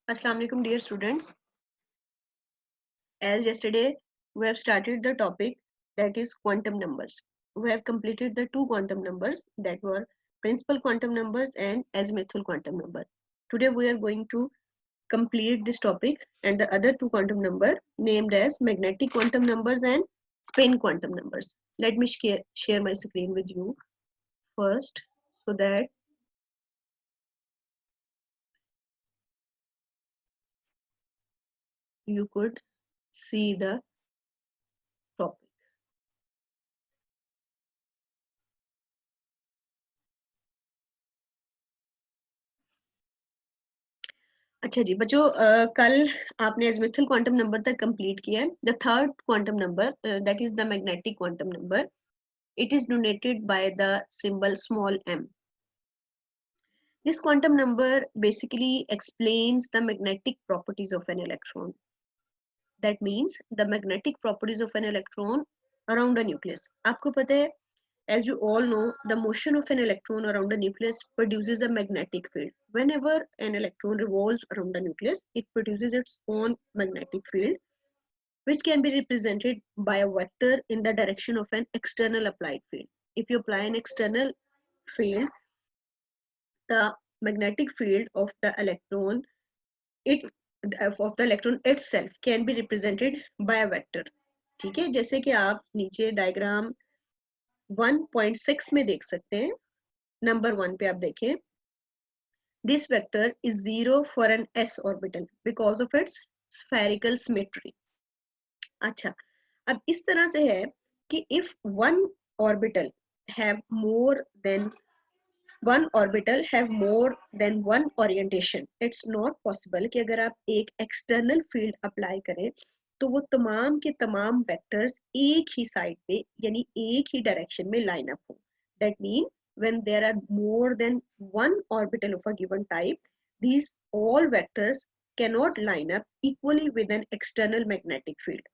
Assalamu alaikum, dear students. As yesterday, we have started the topic that is quantum numbers. We have completed the two quantum numbers that were principal quantum numbers and azimuthal quantum number. Today, we are going to complete this topic and the other two quantum number named as magnetic quantum numbers and spin quantum numbers. Let me share my screen with you first so that you could see the topic. अच्छा जी बच्चों कल आपने एजमेथल quantum number तक complete किया है the third quantum number that is the magnetic quantum number it is denoted by the symbol small m. This quantum number basically explains the magnetic properties of an electron. That means the magnetic properties of an electron around a nucleus. आपको पता है, as you all know, the motion of an electron around a nucleus produces a magnetic field. Whenever an electron revolves around a nucleus, it produces its own magnetic field, which can be represented by a vector in the direction of an external applied field. If you apply an external field, the magnetic field of the electron, itself can be represented by a vector. ठीक है, जैसे कि आप नीचे diagram 1.6 में देख सकते हैं. नंबर 1 पे आप देखें, this vector is 0 for an s orbital because of its spherical symmetry. अच्छा, अब इस तरह से है कि if one orbital have more than one orientation, it's not possible कि अगर आप एक external field apply करें तो वो तमाम के तमाम वेक्टर्स एक ही साइड पे यानी एक ही डायरेक्शन में लाइन अप हो. That mean when there are more than one orbital of a given type, these all vectors cannot line up equally with an external magnetic field.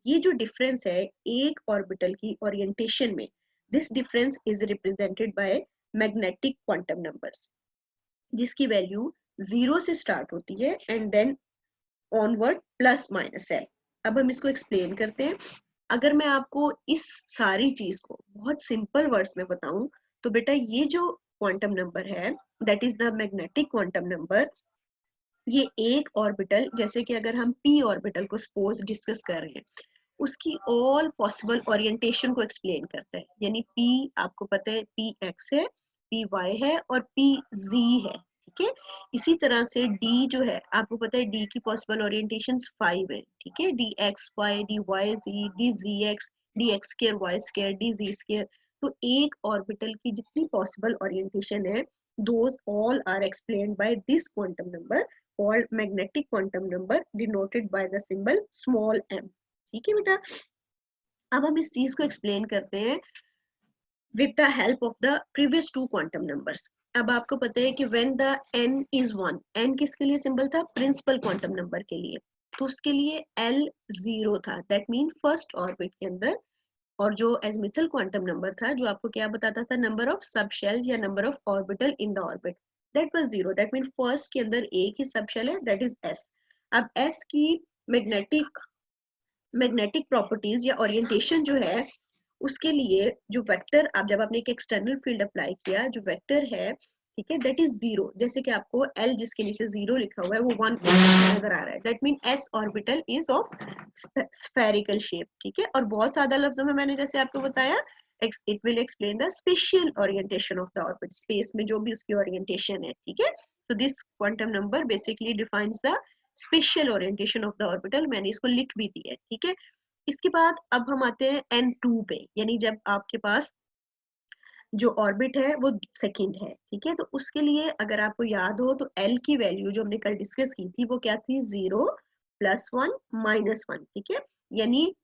ये जो डिफरेंस है एक ऑर्बिटल की ओरिएंटेशन में, this difference is represented by magnetic quantum numbers, जिसकी value 0 से start होती है and then onward plus minus है. अब हम इसको एक्सप्लेन करते हैं. अगर मैं आपको इस सारी चीज को बहुत सिंपल वर्ड्स में बताऊं तो बेटा ये जो क्वांटम नंबर है that is the magnetic quantum number, ये एक ऑर्बिटल, जैसे कि अगर हम p ऑर्बिटल को सपोज डिस्कस कर रहे हैं, उसकी ऑल पॉसिबल ओरिएंटेशन को एक्सप्लेन करता है. यानी p आपको पता है p x है, p y है और p z है. ठीक है, इसी तरह से d जो है आपको पता है d की पॉसिबल ओरिएंटेशंस 5 है. ठीक है, d x y d y z d z x d x square y square d z square. तो एक ऑर्बिटल की जितनी पॉसिबल ओरिएंटेशन है, those all are explained by this quantum number called magnetic quantum number denoted by the symbol small m. ठीक है बेटा, अब हम इस चीज को एक्सप्लेन करते हैं with the help of the previous two quantum numbers. अब आपको पता है कि when the n is 1, n किसके लिए सिंबल था? प्रिंसिपल क्वांटम नंबर के लिए. तो उसके लिए l 0 था, दैट मीन फर्स्ट ऑर्बिट के अंदर. और जो एजमिथल क्वांटम नंबर था जो आपको क्या बताता था? नंबर ऑफ सबशेल या number of orbital in the orbit, that was 0. That mean first के अंदर एक ही सबशेल है, दैट इज s. अब s की मैग्नेटिक प्रॉपर्टीज या ओरिएंटेशन जो है, उसके लिए जो वेक्टर आप जब आपने एक एक्सटर्नल फील्ड अप्लाई किया, जो वेक्टर है, ठीक है, दैट इज 0. जैसे कि आपको l जिसके नीचे 0 लिखा हुआ है वो 1 नजर आ रहा है, that mean s orbital is of spherical shape. ठीक है, और बहुत सादा लफ्जों में मैंने जैसे आपको बताया, it will explain the spatial orientation of the orbit, space में जो भी उसकी ओरिएंटेशन है. ठीक है, so this quantum number basically defines the special orientation of the orbital. मैंने इसको लिख भी दिया है. ठीक है, इसके बाद अब हम आते हैं n2 पे, यानी जब आपके पास जो ऑर्बिट है वो सेकंड है. ठीक है, तो उसके लिए अगर आपको याद हो तो l की वैल्यू जो हमने कल डिस्कस की थी वो क्या थी? 0 +1 -1. ठीक है, यानी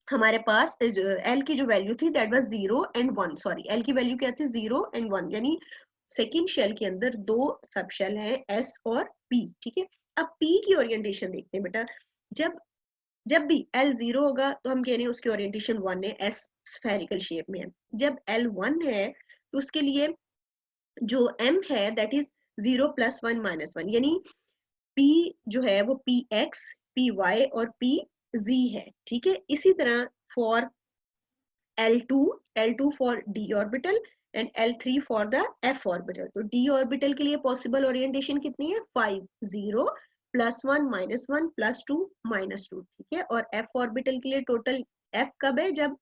हमारे पास l की जो वैल्यू थी that was 0 and 1. Sorry, l की वैल्यू क्या थी? 0 एंड 1. यानी सेकंड शेल के अंदर दो सब शेल हैं, s और p. ठीक है, अब p की ओरिएंटेशन देखते हैं बेटा. जब जब भी l 0 होगा तो हम कह रहे हैं उसकी ओरिएंटेशन 1 है, s स्फेरिकल शेप में है. जब l 1 है तो उसके लिए जो m है दैट इज 0 +1 -1. यानी P जो है वो Px, Py और Pz है, ठीक है। इसी तरह for L2, L2 for d orbital and L3 for the f orbital। तो d orbital के लिए पॉसिबल ओरिएंटेशन कितनी है 5, 0 +1 -1 +2 -2, ठीक है। और f ऑर्बिटल के लिए टोटल f कब है जब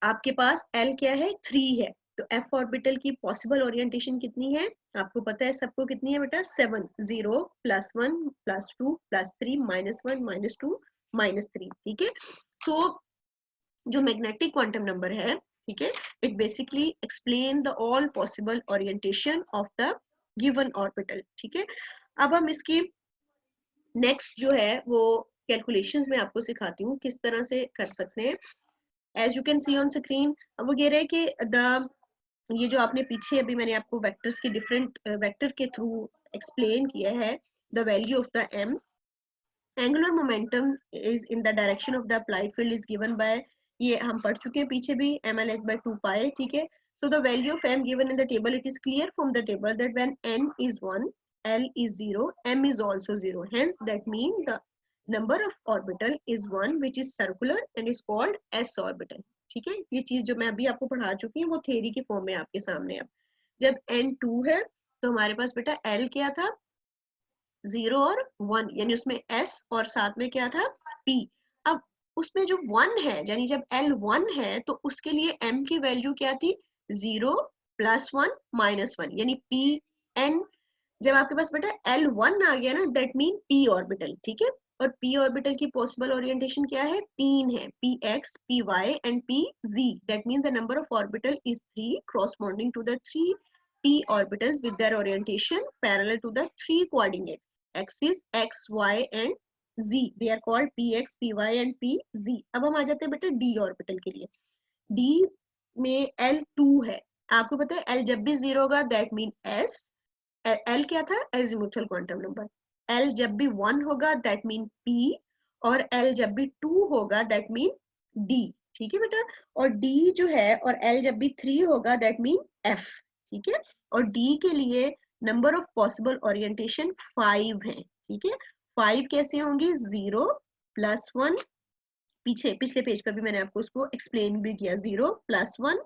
आपके पास L क्या है 3 है, तो f ऑर्बिटल की पॉसिबल ओरिएंटेशन कितनी है आपको पता है सबको, कितनी है बेटा 7, 0 +1 +2 +3 -1 -2 -3, ठीक है। तो जो मैग्नेटिक क्वांटम नंबर है, ठीक है, it basically explain the all possible orientation of the given orbital, ठीक है। अब हम इसकी नेक्स्ट जो है वो कैलकुलेशंस में आपको सिखाती हूँ किस तरह से कर सकते हैं। As you can see on screen, अब वो कह रहे हैं कि द ये जो आपने पीछे अभी मैंने आपको वेक्टर्स के डिफरेंट वेक्टर के थ्रू एक्सप्लेन किया है, the value of the m, angular momentum is in the direction of the applied field is given by, ये हम पढ़ चुके हैं पीछे भी, mlh/2 पाई, ठीक है। So the value of m given in the table, it is clear from the table that when n is 1, L is 0, m is also 0. Hence that means the number of orbital is 1 which is circular and is called s orbital, ठीक है। ये चीज जो मैं अभी आपको पढ़ा चुकी हूँ वो थ्योरी की फॉर्म में आपके सामने। अब जब n 2 है तो हमारे पास बेटा L क्या था 0 और 1, यानी उसमें s और साथ में क्या था p। अब उसमें जो 1 है यानी जब L 1 है तो उसके लिए m की वैल्यू क्या थी 0 +1 -1, यानी p n। जब आपके पास बेटा L1 आ गया ना दैट मीन p ऑर्बिटल, ठीक है। और p ऑर्बिटल की पॉसिबल ओरिएंटेशन क्या है 3 है, px, py and pz, that means the number of orbital is 3 corresponding to the 3 p orbitals with their orientation parallel to the 3 coordinate axis x, y and z, they are called px, py and pz। अब हम आ जाते हैं बेटा d orbital के लिए। d में L2 है, आपको पता है L जब भी 0 होगा दैट मीन s, L क्या था एजिमुथल क्वांटम नंबर, L जब भी 1 होगा दैट मीन P, और L जब भी 2 होगा दैट मीन D, ठीक है बेटा। और D जो है और L जब भी 3 होगा दैट मीन F, ठीक है। और D के लिए नंबर ऑफ पॉसिबल ओरिएंटेशन 5 है, ठीक है। 5 कैसे होंगी 0 +1, पीछे पिछले पेज पर भी मैंने आपको उसको एक्सप्लेन भी किया, 0 +1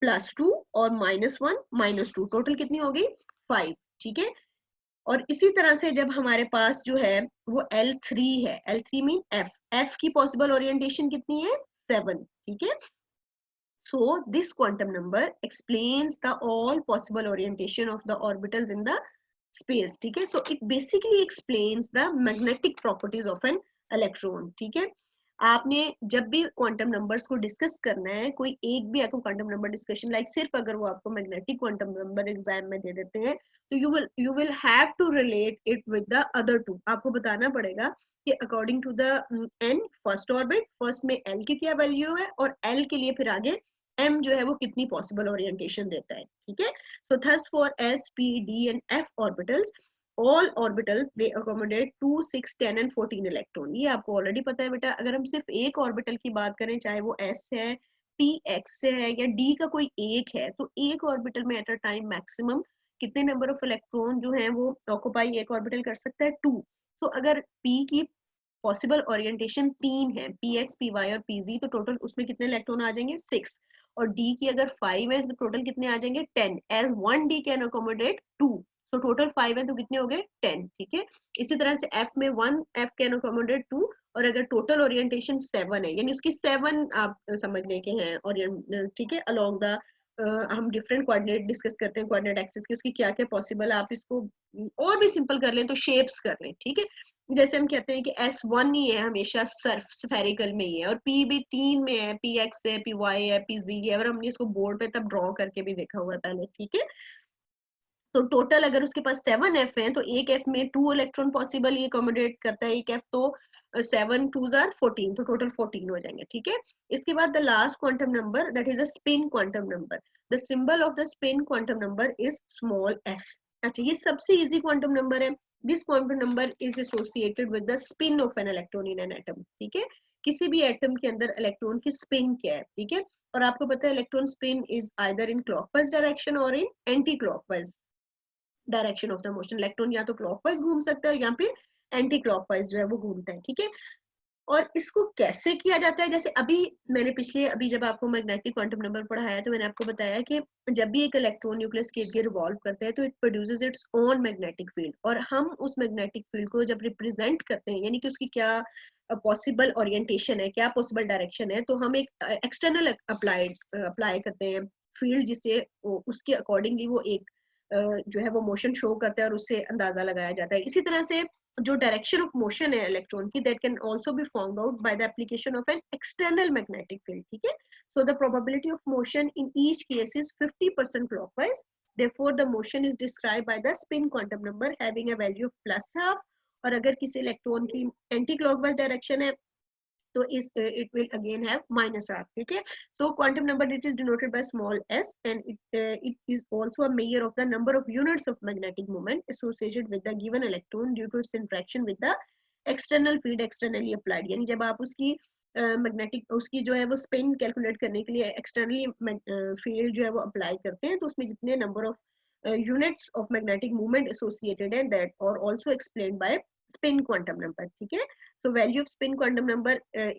+2 और -1 -2, टोटल कितनी हो गई 5, ठीक है। और इसी तरह से जब हमारे पास जो है वो L3 है, L3 मीन F, F की पॉसिबल ओरिएंटेशन कितनी है 7, ठीक है। So this quantum number explains the all possible orientation of the orbitals in the space, ठीक है। So it basically explains the magnetic properties of an electron, ठीक है। आपने जब भी क्वांटम नंबर्स को डिस्कस करना है, कोई एक भी आपको क्वांटम नंबर डिस्कशन लाइक सिर्फ अगर वो आपको मैग्नेटिक क्वांटम नंबर एग्जाम में दे देते हैं तो you will have to relate it with the other two. आपको बताना पड़ेगा कि according to the N first orbit, first में एल की क्या वैल्यू है और एल के लिए फिर आगे एम जो है वो कितनी पॉसिबल ओरिएंटेशन देता है, ठीक है। So thus for S P D and F orbitals, all orbitals they accommodate 2, 6, 10 and 14 electron. ये आपको ऑलरेडी पता है बेटा। अगर हम सिर्फ एक ऑर्बिटल की बात करें, चाहे वो s है, p x से है या d का कोई एक है, तो एक ऑर्बिटल में एट अ टाइम मैक्सिमम कितने नंबर ऑफ इलेक्ट्रॉन जो है वो ऑक्युपाई एक ऑर्बिटल कर सकता है 2। तो अगर p की पॉसिबल ओरिएंटेशन 3 है, px, py और pz, तो टोटल उसमें कितने इलेक्ट्रॉन आ जाएंगे 6। और d की अगर 5 है तो टोटल कितने आ जाएंगे 10, एज 1d कैन अकोमोडेट 2, तो टोटल 5 है तो कितने हो गए 10, ठीक है। इसी तरह से f में 1 f कैन अकोमोडेट 2, और अगर टोटल ओरिएंटेशन 7 है यानी उसकी 7 आप समझ ले के हैं ओरिएंट, ठीक है, अलोंग द हम डिफरेंट कोऑर्डिनेट डिस्कस करते हैं कोऑर्डिनेट एक्सिस की, उसकी क्या क्या पॉसिबल है। आप इसको और भी सिंपल कर लें तो शेप्स कर लें, ठीक है। जैसे हम कहते हैं कि S1 ही है हमेशा सर्फ स्फेरिकल में ही है, और P भी 3 में है, PX है, PY है, PZ है, और हमने इसको बोर्ड पे तब ड्रॉ करके भी देखा हुआ है पहले, ठीक है। तो टोटल अगर उसके पास 7 F है तो एक F में 2 इलेक्ट्रॉन पॉसिबल ये अकोमोडेट करता है एक F, तो 7 2s are 14, तो टोटल 14 हो जाएंगे, ठीक है। इसके बाद the last quantum number that is a spin quantum number, the symbol of the spin quantum number is small s। अच्छा, ये सबसे इजी क्वांटम नंबर है। This quantum number is associated with the spin off an electron in an atom, ठीक है। किसी भी atom के अंदर इलेक्ट्रॉन की स्पिन क्या है, ठीक है। और आपको पता है electron spin is either in clockwise direction और in anti clockwise direction of the motion. Electron या तो क्लॉकवाइज घूम सकता है या फिर एंटी क्लॉकवाइज जो है वो घूमता है, ठीक है। और इसको कैसे किया जाता है, जैसे अभी मैंने अभी जब आपको मैग्नेटिक क्वांटम नंबर पढ़ाया तो मैंने आपको बताया कि जब भी एक इलेक्ट्रॉन न्यूक्लियस के इर्द-गिर्द रिवॉल्व करता है तो it produces its own magnetic field, और हम उस मैग्नेटिक फील्ड को जब रिप्रेजेंट करते हैं, यानी कि उसकी क्या पॉसिबल ओरिएंटेशन है, क्या पॉसिबल डायरेक्शन है, तो हम एक एक्सटर्नल अप्लाई करते हैं फील्ड, जिससे उसके अकॉर्डिंगली वो एक जो है वो मोशन शो करता है और उससे अंदाजा लगाया जाता है। इसी तरह से जो डायरेक्शन ऑफ मोशन है इलेक्ट्रॉन की, that can also be found out by the application of an external magnetic field, ठीक है। So the probability of motion in each case is 50% clockwise, therefore the motion is described by the spin quantum number having a value of plus half, और अगर किसी electron की anti clockwise direction है तो इस it will again have minus r, ठीक है। So quantum number it is denoted by small s, and it is also a measure of the number of units of magnetic moment associated with the given electron due to its interaction with the external field externally applied, यानी जब आप उसकी magnetic उसकी जो है वो spin calculate करने के लिए एक्सटर्नली फील्ड जो है वो अप्लाई करते हैं, तो उसमें जितने number of units of magnetic moment associated and that are also explained by spin quantum number, ठीक है। So value of spin quantum number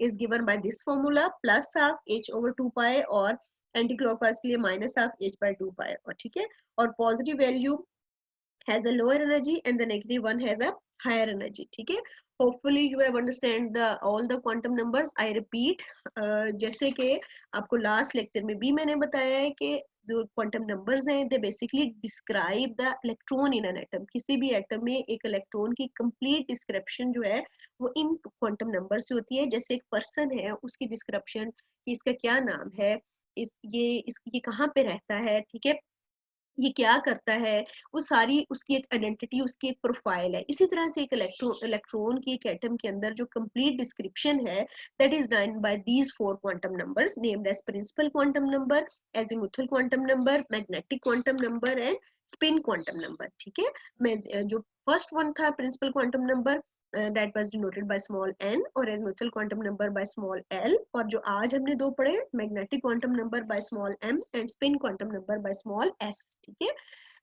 is given by this formula, plus half h over 2 pi, और anti clockwise के लिए minus half h by 2 pi, और ठीक है। और positive value has a lower energy and the negative one has a higher energy, ठीक है। hopefully you have understand the all the quantum numbers. I repeat, जैसे कि आपको लास्ट लेक्चर में भी मैंने बताया है कि जो क्वांटम नंबर्स हैं they basically describe the electron in an atom, किसी भी एटम में एक इलेक्ट्रॉन की कंप्लीट डिस्क्रिप्शन जो है वो इन क्वांटम नंबर से होती है। जैसे एक पर्सन है, उसकी डिस्क्रिप्शन कि इसका क्या नाम है, ये कहाँ पे रहता है, ठीक है, ये क्या करता है, वो सारी उसकी एक आइडेंटिटी, उसकी एक प्रोफाइल है। इसी तरह से एक इलेक्ट्रॉन की एक एटम के अंदर जो कंप्लीट डिस्क्रिप्शन है that is done by these 4 quantum numbers named as principal quantum number, azimuthal quantum number, magnetic quantum number and spin quantum number, ठीक है। मैं जो फर्स्ट वन था principal quantum number, that was denoted by small n, और azimuthal quantum number by small l, और जो आज हमने दो पढ़े magnetic quantum number by small m and spin quantum number by small s, ठीक है।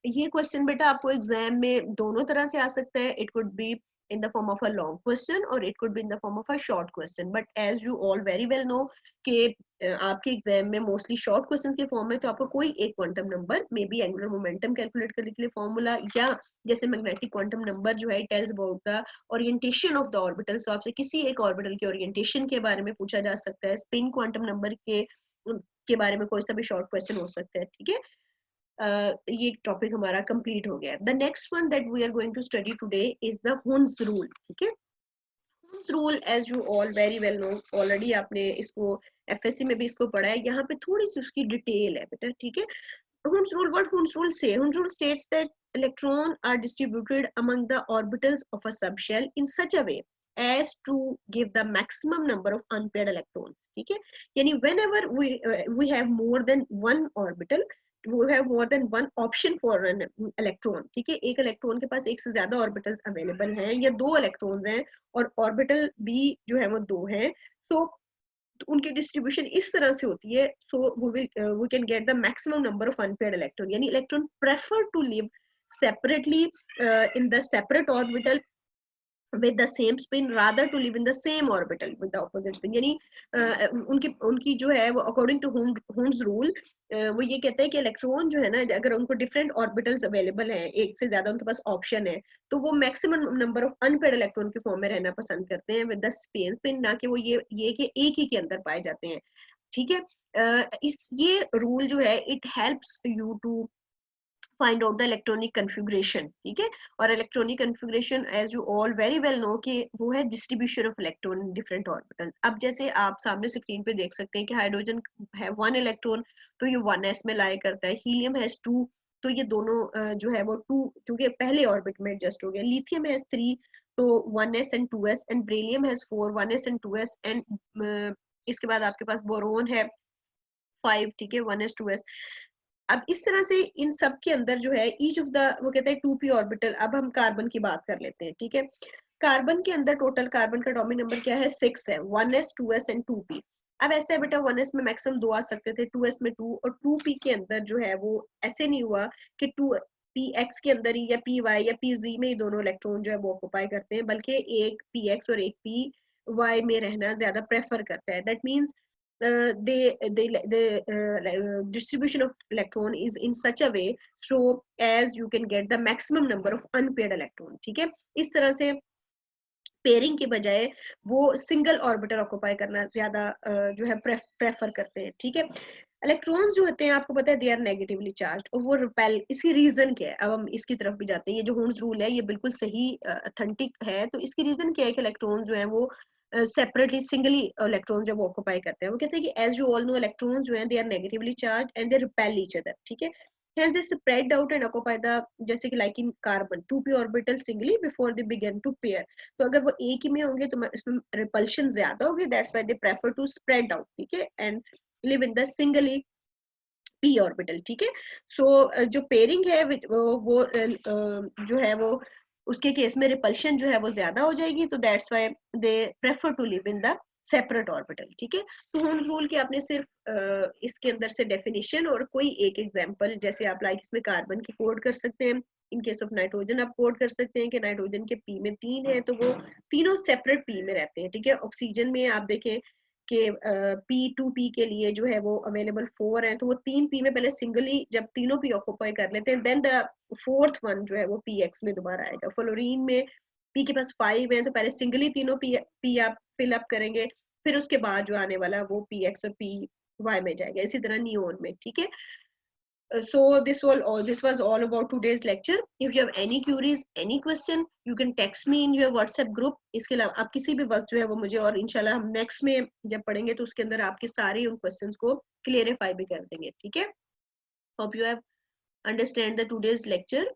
ये क्वेश्चन बेटा आपको एग्जाम में दोनों तरह से आ सकता है, it could be in the form of a long question or it could be in the form of a short question, but as you all very well know कि आपके एग्जाम में मोस्टली शॉर्ट क्वेश्चन के form में, तो आपको कोई एक quantum number may be angular momentum calculate करने के लिए फॉर्मूला, या जैसे मैग्नेटिक क्वांटम नंबर जो है tells about the orientation of the orbital, तो आपसे किसी एक ऑर्बिटल के ओरिएंटेशन के बारे में पूछा जा सकता है। स्पिन क्वांटम नंबर के बारे में कोई सा भी शॉर्ट क्वेश्चन हो सकता है, ठीक है। ये टॉपिक हमारा कंप्लीट हो गया। The next one that we are going to study today is the Hund's rule, ठीक है। Hund's rule as you all very well know, already आपने इसको एफएससी में भी इसको पढ़ा है, यहाँ पे थोड़ी सी उसकी डिटेल है बेटा, ठीक है। Hund's rule, what Hund's rule say? Hund's rule states that electrons are distributed among the orbitals of a subshell in such a way as to give the maximum number of unpaired electrons, ठीक है। यानी whenever we have more than one orbital, we have more than one option for an electron, ठीक है। एक electron के पास एक से ज्यादा ऑर्बिटल्स अवेलेबल हैं, या दो इलेक्ट्रॉन्स हैं और ऑर्बिटल भी जो है वो दो हैं, so तो उनकी डिस्ट्रीब्यूशन इस तरह से होती है, so we can get the maximum number of unpaired electron, यानी electron prefer to live separately in the separate orbital with the same spin rather to live in the same orbital with the opposite spin, यानी उनकी जो है वो according to Hund's rule वो ये कहता है कि इलेक्ट्रॉन जो है ना, अगर उनको डिफरेंट ऑर्बिटल्स अवेलेबल हैं, एक से ज्यादा उनके पास ऑप्शन है, तो वो maximum number of unpaired electron के फॉर्म में रहना पसंद करते हैं विद द सेम स्पिन, ना कि वो ये कि एक ही के अंदर पाए जाते हैं, ठीक है। ये रूल जो है it helps you to find out the electronic configuration, ठीक है। और electronic configuration as you all very well know कि वो है distribution of electron in different orbital. अब जैसे आप सामने स्क्रीन पे देख सकते हैं कि हाइड्रोजन है 1 इलेक्ट्रॉन, तो ये 1s में लाई करता है, हीलियम हैज 2, तो ये दोनों जो है वो 2 चूंकि पहले ऑर्बिट में एडजस्ट हो गया, लिथियम हैज 3, तो 1s and 2s, and beryllium has 4, 1s and 2s, and इसके बाद आपके पास बोरोन है 5, ठीक है, 1s 2s। अब इस तरह से इन सब के अंदर जो है ईच ऑफ द, वो कहते हैं 2p ऑर्बिटल। अब हम कार्बन की बात कर लेते हैं, ठीक है। कार्बन के अंदर टोटल कार्बन का एटॉमिक नंबर क्या है, 6 है, 1s 2s एंड 2p। अब ऐसा है बेटा 1s में मैक्सिमम 2 आ सकते थे, 2s में 2, और 2p के अंदर जो है वो ऐसे नहीं हुआ कि 2 पी एक्स के अंदर ही या पी वाई या पी जी में ही दोनों इलेक्ट्रॉन जो है वो ऑक्यूपाई करते हैं, बल्कि एक पी एक्स और एक पी वाई में रहना ज्यादा प्रेफर करता है. That means the distribution of electron is in such a way so as you can get the maximum number of unpaired electron. ठीक है, इस तरह से पेयरिंग के बजाय वो सिंगल ऑर्बिटल ऑक्यूपाई करना ज्यादा जो है प्रेफर करते हैं. ठीक है, इलेक्ट्रॉन्स जो होते हैं आपको पता है दे आर नेगेटिवली चार्ज और वो रिपेल. इसकी रीजन क्या है, अब हम इसकी तरफ भी जाते हैं. ये जो हुन्स रूल है ये बिल्कुल सही ऑथेंटिक है. तो इसकी रीजन क्या है कि इलेक्ट्रॉन जो है वो सेपरेटली सिंगली इलेक्ट्रॉन जो वो ऑक्यूपाई करते हैं. वो कहते हैं कि as you all know electrons जो है they are negatively charge and they repel each other. ठीक है, hence they spread out and occupy the, जैसे कि like in carbon 2p orbital singly before they begin to pair. तो अगर वो एक ही में होंगे तो इसमें repulsion ज्यादा होगी, that's why they prefer to spread out. ठीक है, and live in the singly p orbital. ठीक है, so जो pairing है वो जो है वो उसके केस में रिपल्शन जो है वो ज्यादा हो जाएगी. तो that's why they prefer to live in the separate orbital. ठीक है, तो हुन्स रूल की आपने सिर्फ इसके अंदर से डेफिनेशन और कोई एक एग्जांपल, जैसे आप लाइक इसमें कार्बन की कोड कर सकते हैं. इन केस ऑफ नाइट्रोजन आप कोड कर सकते हैं कि नाइट्रोजन के पी में 3 है तो वो तीनों सेपरेट पी में रहते हैं. ठीक है, ऑक्सीजन में आप देखें कि P2P के लिए जो है वो अवेलेबल 4 है, तो वो 3P में पहले सिंगली जब तीनों P ऑक्यूपाई कर लेते हैं देन द फोर्थ वन जो है वो PX में दोबारा आएगा. फ्लोरीन में P के पास 5 है तो पहले सिंगली तीनों P आप फिल अप करेंगे, फिर उसके बाद जो आने वाला वो PX और PY में जाएगा. इसी तरह नियोन में. ठीक है, so this was all about today's lecture. If you have any queries, any question, you can text me in your WhatsApp group. इसके अलावा आप किसी भी वक्त जो है वो मुझे, और इंशाल्लाह हम नेक्स्ट में जब पढ़ेंगे तो उसके अंदर आपके सारे उन क्वेश्चंस को क्लियरिफाई भी कर देंगे. ठीक है, hope you have understand the today's lecture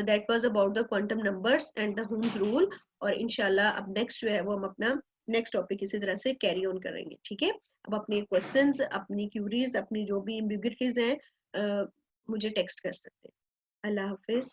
that was about the quantum numbers and the Ohm's rule. और इंशाल्लाह अब नेक्स्ट जो है वो हम अपना नेक्स्ट टॉपिक इसी तरह से कैरी ऑन करेंगे. ठीक है, अब अपने क्वेश्चंस, अपनी क्यूरीज, अपनी जो भी एम्बिग्यूइटीज हैं मुझे टेक्स्ट कर सकते हैं. अल्लाह हाफिज.